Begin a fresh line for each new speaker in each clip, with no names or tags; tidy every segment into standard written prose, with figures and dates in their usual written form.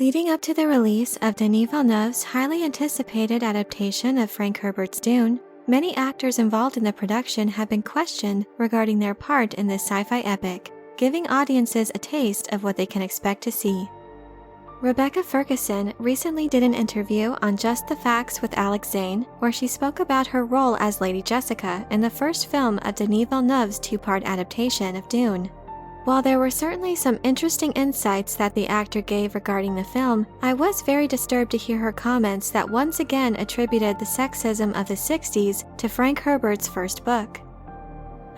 Leading up to the release of Denis Villeneuve's highly anticipated adaptation of Frank Herbert's Dune, many actors involved in the production have been questioned regarding their part in this sci-fi epic, giving audiences a taste of what they can expect to see. Rebecca Ferguson recently did an interview on Just the Facts with Alex Zane, where she spoke about her role as Lady Jessica in the first film of Denis Villeneuve's two-part adaptation of Dune. While there were certainly some interesting insights that the actor gave regarding the film, I was very disturbed to hear her comments that once again attributed the sexism of the 60s to Frank Herbert's first book.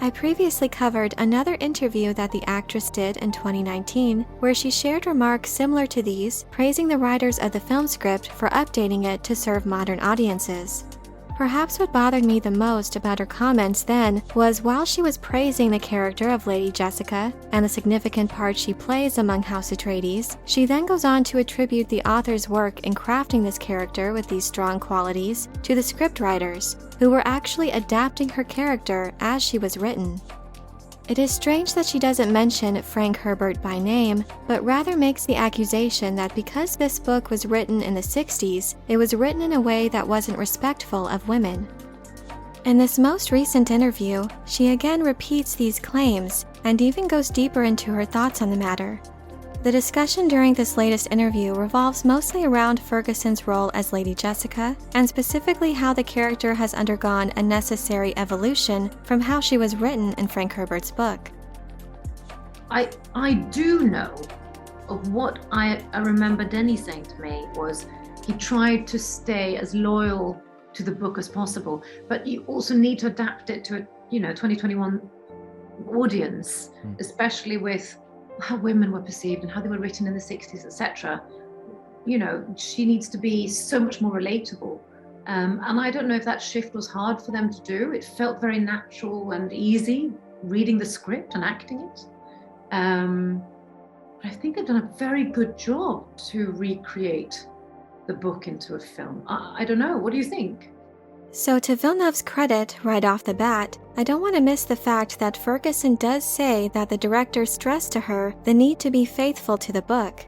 I previously covered another interview that the actress did in 2019, where she shared remarks similar to these, praising the writers of the film script for updating it to serve modern audiences. Perhaps what bothered me the most about her comments then was while she was praising the character of Lady Jessica and the significant part she plays among House Atreides, she then goes on to attribute the author's work in crafting this character with these strong qualities to the scriptwriters, who were actually adapting her character as she was written. It is strange that she doesn't mention Frank Herbert by name, but rather makes the accusation that because this book was written in the 60s, it was written in a way that wasn't respectful of women. In this most recent interview, she again repeats these claims and even goes deeper into her thoughts on the matter. The discussion during this latest interview revolves mostly around Ferguson's role as Lady Jessica, and specifically how the character has undergone a necessary evolution from how she was written in Frank Herbert's book.
I do know of what I remember Denis saying to me was he tried to stay as loyal to the book as possible, but you also need to adapt it to a 2021 audience, especially with how women were perceived and how they were written in the 60s, etc. She needs to be so much more relatable. And I don't know if that shift was hard for them to do. It felt very natural and easy reading the script and acting it. But I think they've done a very good job to recreate the book into a film. I don't know. What do you think?
So to Villeneuve's credit, right off the bat, I don't want to miss the fact that Ferguson does say that the director stressed to her the need to be faithful to the book.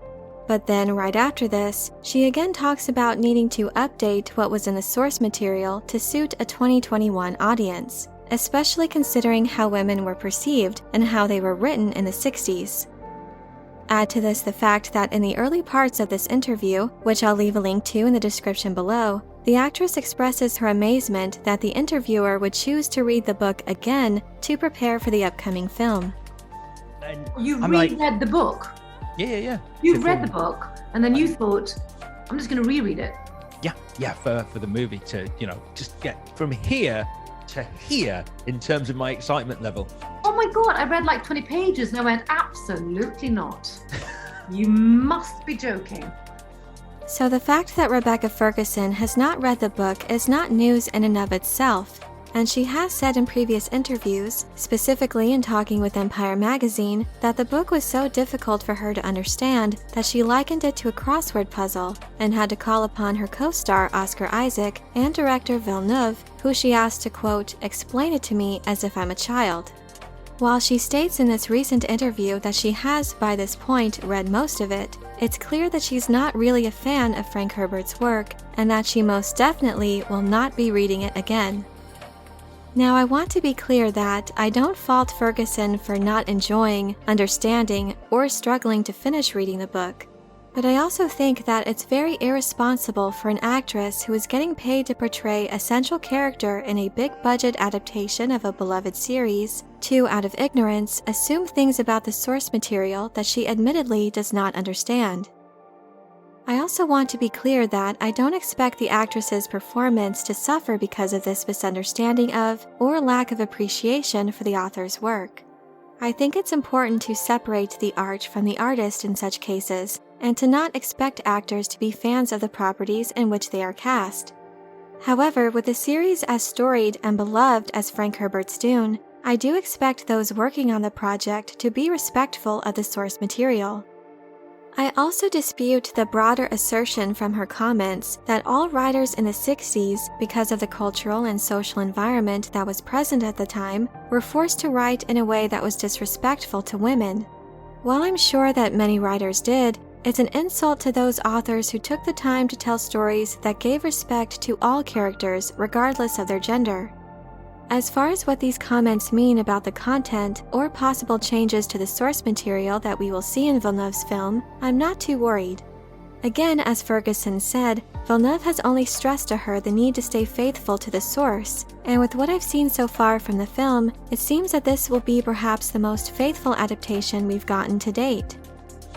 But then right after this, she again talks about needing to update what was in the source material to suit a 2021 audience, especially considering how women were perceived and how they were written in the 60s. Add to this the fact that in the early parts of this interview, which I'll leave a link to in the description below, the actress expresses her amazement that the interviewer would choose to read the book again to prepare for the upcoming film.
You reread the book?
Yeah.
You've read the book, and then you thought, I'm just going to reread it.
Yeah, for the movie to, just get from here to here in terms of my excitement level.
Oh my God, I read like 20 pages and I went, absolutely not. You must be joking.
So the fact that Rebecca Ferguson has not read the book is not news in and of itself, and she has said in previous interviews, specifically in talking with Empire magazine, that the book was so difficult for her to understand that she likened it to a crossword puzzle and had to call upon her co-star Oscar Isaac and director Villeneuve, who she asked to, quote, explain it to me as if I'm a child. While she states in this recent interview that she has, by this point, read most of it, it's clear that she's not really a fan of Frank Herbert's work, and that she most definitely will not be reading it again. Now, I want to be clear that I don't fault Ferguson for not enjoying, understanding, or struggling to finish reading the book. But I also think that it's very irresponsible for an actress who is getting paid to portray a central character in a big-budget adaptation of a beloved series to, out of ignorance, assume things about the source material that she admittedly does not understand. I also want to be clear that I don't expect the actress's performance to suffer because of this misunderstanding of or lack of appreciation for the author's work. I think it's important to separate the art from the artist in such cases, and to not expect actors to be fans of the properties in which they are cast. However, with a series as storied and beloved as Frank Herbert's Dune, I do expect those working on the project to be respectful of the source material. I also dispute the broader assertion from her comments that all writers in the 60s, because of the cultural and social environment that was present at the time, were forced to write in a way that was disrespectful to women. While I'm sure that many writers did, It's an insult to those authors who took the time to tell stories that gave respect to all characters regardless of their gender. As far as what these comments mean about the content or possible changes to the source material that we will see in Villeneuve's film, I'm not too worried. Again, as Ferguson said, Villeneuve has only stressed to her the need to stay faithful to the source, and with what I've seen so far from the film, it seems that this will be perhaps the most faithful adaptation we've gotten to date.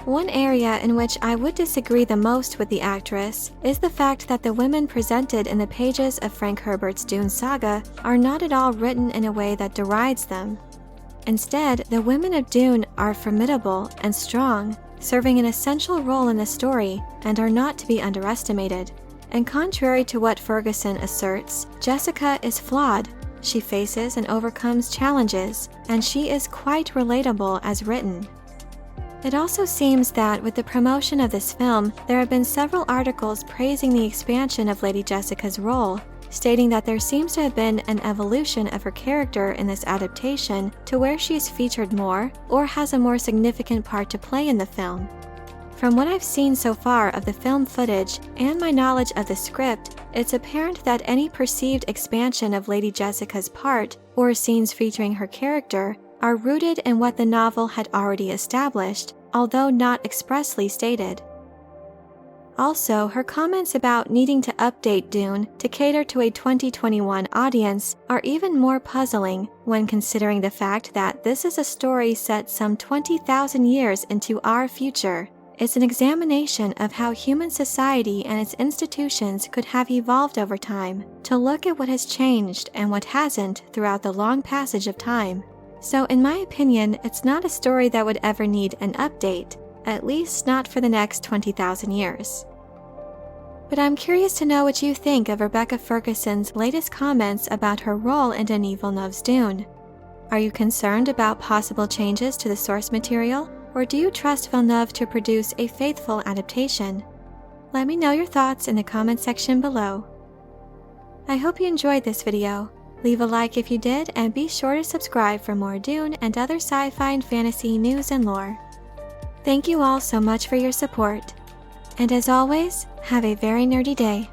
One area in which I would disagree the most with the actress is the fact that the women presented in the pages of Frank Herbert's Dune saga are not at all written in a way that derides them. Instead, the women of Dune are formidable and strong, serving an essential role in the story, and are not to be underestimated. And contrary to what Ferguson asserts, Jessica is flawed. She faces and overcomes challenges, and she is quite relatable as written. It also seems that with the promotion of this film, there have been several articles praising the expansion of Lady Jessica's role, stating that there seems to have been an evolution of her character in this adaptation to where she is featured more or has a more significant part to play in the film. From what I've seen so far of the film footage and my knowledge of the script, it's apparent that any perceived expansion of Lady Jessica's part or scenes featuring her character are rooted in what the novel had already established, although not expressly stated. Also, her comments about needing to update Dune to cater to a 2021 audience are even more puzzling when considering the fact that this is a story set some 20,000 years into our future. It's an examination of how human society and its institutions could have evolved over time, to look at what has changed and what hasn't throughout the long passage of time. So in my opinion, it's not a story that would ever need an update, at least not for the next 20,000 years. But I'm curious to know what you think of Rebecca Ferguson's latest comments about her role in Denis Villeneuve's Dune. Are you concerned about possible changes to the source material, or do you trust Villeneuve to produce a faithful adaptation? Let me know your thoughts in the comment section below. I hope you enjoyed this video. Leave a like if you did, and be sure to subscribe for more Dune and other sci-fi and fantasy news and lore. Thank you all so much for your support. And as always, have a very nerdy day.